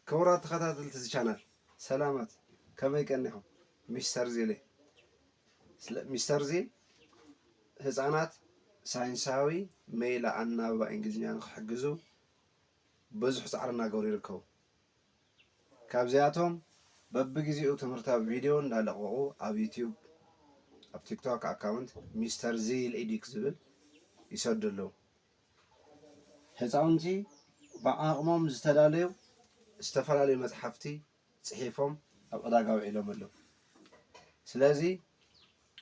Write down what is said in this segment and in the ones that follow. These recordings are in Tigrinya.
كورات تخطات التزشانال سلامات كما يكنيهم مستر زيلي مستر زيل هزانات ساينساوي ميلا عنا بإنجليزية نحجزو بزح سعرنا قولي لكم كابزياتهم ببجزيو تمرتها فيديو نلقوه على يوتيوب على تيك توك أكاونت مستر زيل إيديك زبل يسدلو هزانتي بعقمهم زتلاليو استفرالي متحفتي صحيفهم أبغى أقاوي لهم له سلازي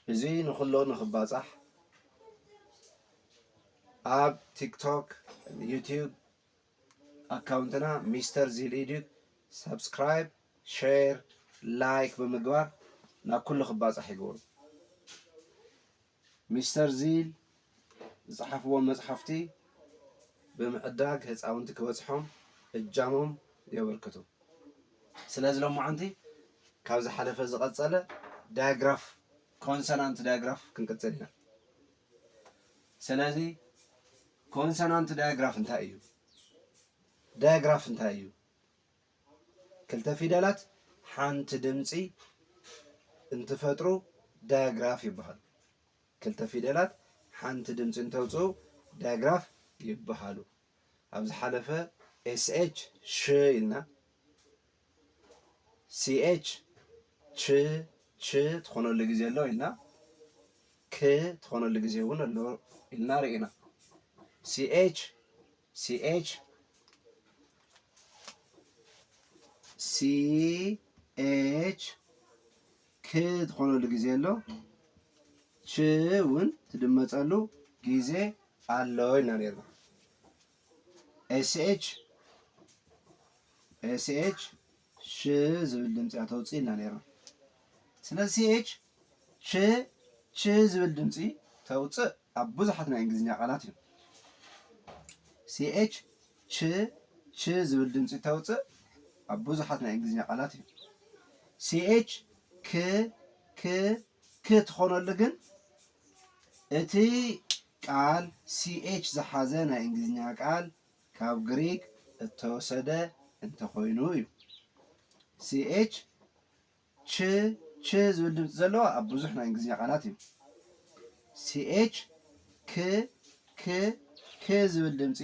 زي نخلو نخباصح اب تيك توك يوتيوب اكاونتنا مستر زيل ايديك سبسكرايب شير لايك بمقبار نا كل خباصح يقول مستر زيل صحفوا مصحفتي بمعداق هصاونت كبصحهم اجامهم يبركتو سلازي لهم عندي كابز حلفه زقصله دايجراف كونسونانت دايجراف كنقصلنا سلازي كونسونانت دايجراف انتايو دايجراف انتايو كلتا فيدالات حانت دمصي انتفطرو دايجراف يبحال كلتا فيدالات حانت دمصي انتوصو دايجراف يبحالو ابز حلفه اس اتش ش يلنا سي اتش ش تخونو لغزي الله يلنا ك تخونو لغزي ون الله يلنا رينا سي اتش ك تخونو لغزي الله ش ون تدمصالو غزي الله يلنا رينا اس اتش ش زبل دمصي اتوصي لنا رينا سلازي ش زبل دمصي توصي ابوزحتنا انجليزኛ ቃላት ነው ሲኤች ች ዝብል ድምጽ ተውጽእ ኣብ ብዙሓትና እንግሊዝኛ ቃላት እዩ ሲኤች ክ ትኾነሉ ግን እቲ ቃል ሲኤች ዝሓዘ ናይ እንግሊዝኛ ቃል ካብ ግሪክ እተወሰደ እንተኮይኑ እዩ ሲኤች ች ዝብል ድምጽ ዘለዎ ኣብ ብዙሕ ናይ እንግሊዝኛ ቃላት እዩ ሲኤች ክ ዝብል ድምጽ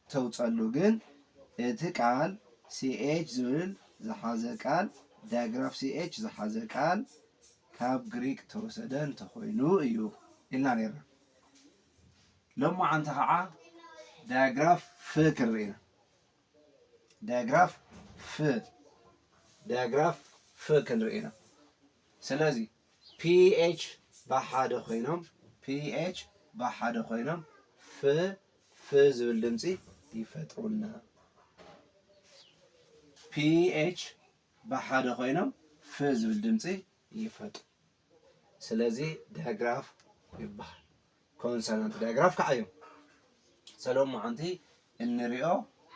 ተውጸሉ ግን እቲ ቃል ሲኤች ዝብል ዝሓዘ ቃል ዳያግራፍ ሲኤች ዝሓዘ ቃል ካብ ግሪክ ተወሰደ እንተኮይኑ እዩ ኢልና ነርና ሎማ ዓንተ ከዓ ዳያግራፍ ፍ ክርኢና ዳያግራፍ ፍ ክንርኢና ስለዚ ፒኤች ባሓደ ኮይኖም ፍ ዝብል ድምጽ ይፈጥሩና ፒኤች ባሓደ ኮይኖም ፍ ዝብል ድምጽ ይፈጥሩ ስለዚ ዳያግራፍ ይባሃል ኮንሶናንት ዳያግራፍ ከዓ እዩ ሰሎም ማዓንቲ እንሪኦ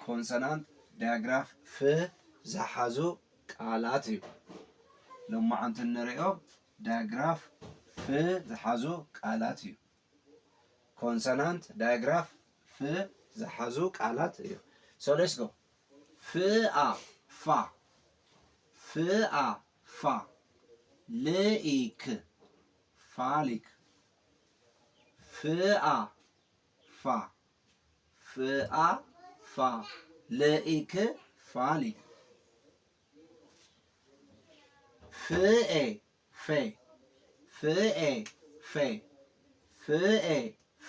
ኮንሶናንት ዳያግራፍ ፍ ዝሓዙ ቃላት እዩ ሎም ማዓንቲ እንሪኦ ዳያግራፍ ፍ ዝሓዙ ቃላት እዩ ኮንሶናንት ዳያግራፍ ፍ ዝሓዙ ቃላት እዩ so let's go ፋ ልኢክ ፋሊክ ፋ ልኢክ ፋሊክ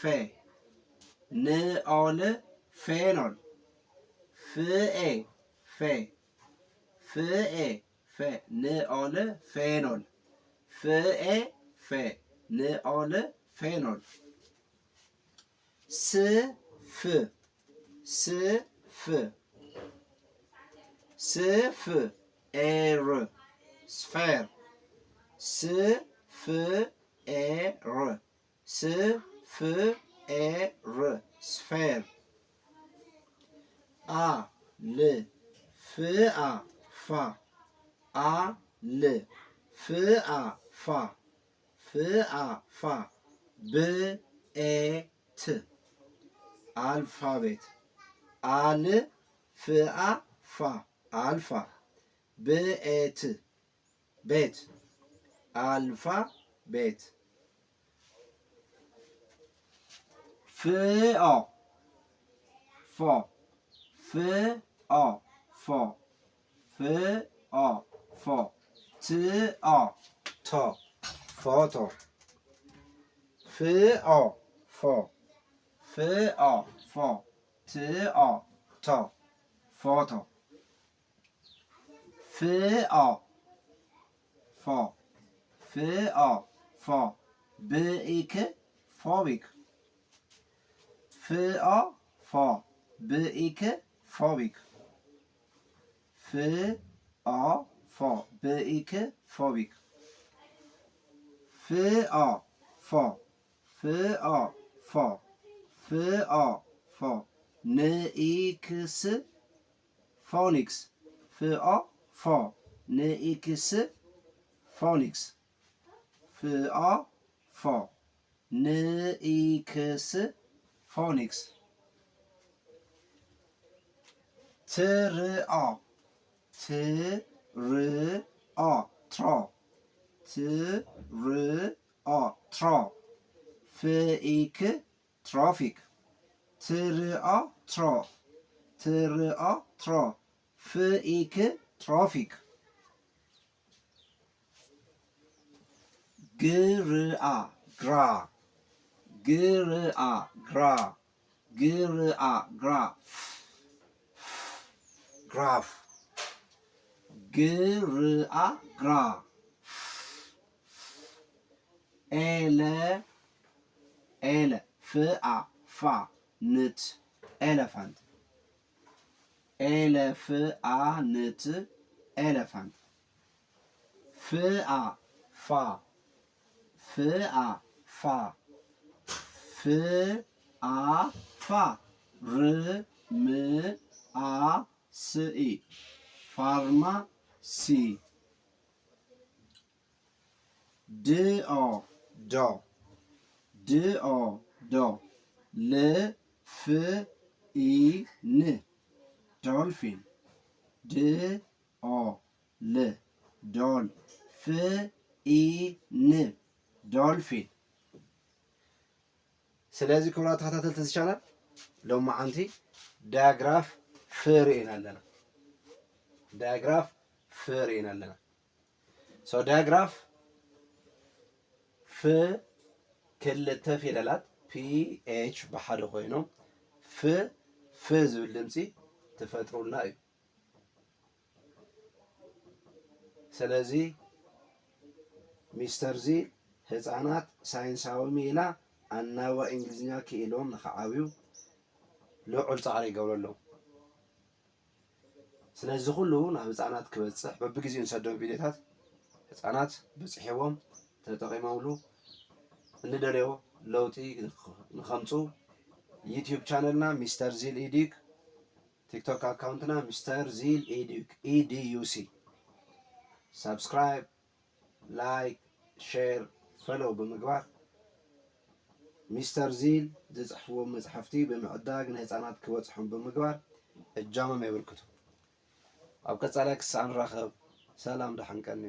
ፌ ንኦል ፌኖል ፌ ንኦል ፌኖል ንኦል ፌኖል ስፍ ኤር ስፌር ስፌር ስፌር አል ፍአ ፋ አል ፍአ ፋ ብኤት አልፋቤት አል ፍአ ፋ አልፋ ቤት ቤት አልፋ ቤት ፍኦ ፎ ፍኦ ፎ ፍኦ ፎ ትኦ ቶ ፎቶ ፍኦ ፎ ፍኦ ፎ ትኦ ቶ ፎቶ ፍኦ ፎ ፍኦ ፎ ብኢክ ፎቢክ ፍኦ ፎ ብኢክ ፎቢክ ፍኦ ፎ ብኢክ ፎቢክ ፍኦ ፎ ፍኦ ፎ ፍኦ ፎ ንኢክስ ፎኒክስ ፍኦ ፎ ንኢክስ ፎኒክስ ፍኦ ፎ ንኢክስ ፎኒክስ ትርኦ ትርኦ ትሮ ትርኦ ትሮ ፍኢክ ትሮፊክ ትርኦ ትሮ ትርኦ ትሮ ፍኢክ ትሮፊክ ግርአ ግራ ግርአ ግራ ግርአ ግራ ግራፍ ግርአ ግራ ኤለ ኤለ ፍአ ፋ ነት ኤሌፋንት ኤለ ፍአ ነት ኤሌፋንት ፍአ ፋ ፍአ ፋ ፍአ ፋ ርምአ ስኢ ፋርማሲ ድኦ ዶ ድኦ ዶ ልፍኢን ዶልፊን ድኦ ል ዶል ፍኢን ዶልፊን ስለዚህ ክቡራት ተከታተልቲ እዚ ቻናል ሎማዓንቲ ዳያግራፍ ፍርኢና ኣለና ዳያግራፍ ፍርኢና ኣለና ሶ ዳያግራፍ ፍ ክልተ ፊደላት ፒኤች ብሓደ ኮይኖም ፍ ዝብል ድምፂ ትፈጥሩልና እዩ ስለዚ ሚስተር ዚ ህፃናት ሳይንሳዊ ሜላ ኣናዋ እንግሊዝኛ ክኢሎም ንኽዓብዩ ልዑል ፃዕሪ ይገብሩ ኣለዉ ስለዚ ኩሉ ናብ ህፃናት ክበፅሕ በቢግዜኡ ንሰዶም ቪድዮታት ህፃናት በፂሕዎም ተጠቂመምሉ እንደልዮ ለውጢ ንኸምፁ ዩቲዩብ ቻነልና ሚስተር ዚል ኢዲዩክ ቲክቶክ አካውንትና ሚስተር ዚል ኢዲዩክ ኢዲዩሲ ሰብስክራይብ ላይክ ሼር ፈሎው ብምግባር ሚስተር ዚል ዝፅሕፍዎም መፅሓፍቲ ብምዕዳግ ንህፃናት ክበፅሖም ብምግባር እጃሞም የበርክቱ ኣብ ቀፃላይ ክሳዕ ንራኸብ ሰላም ደሓን ቀኒ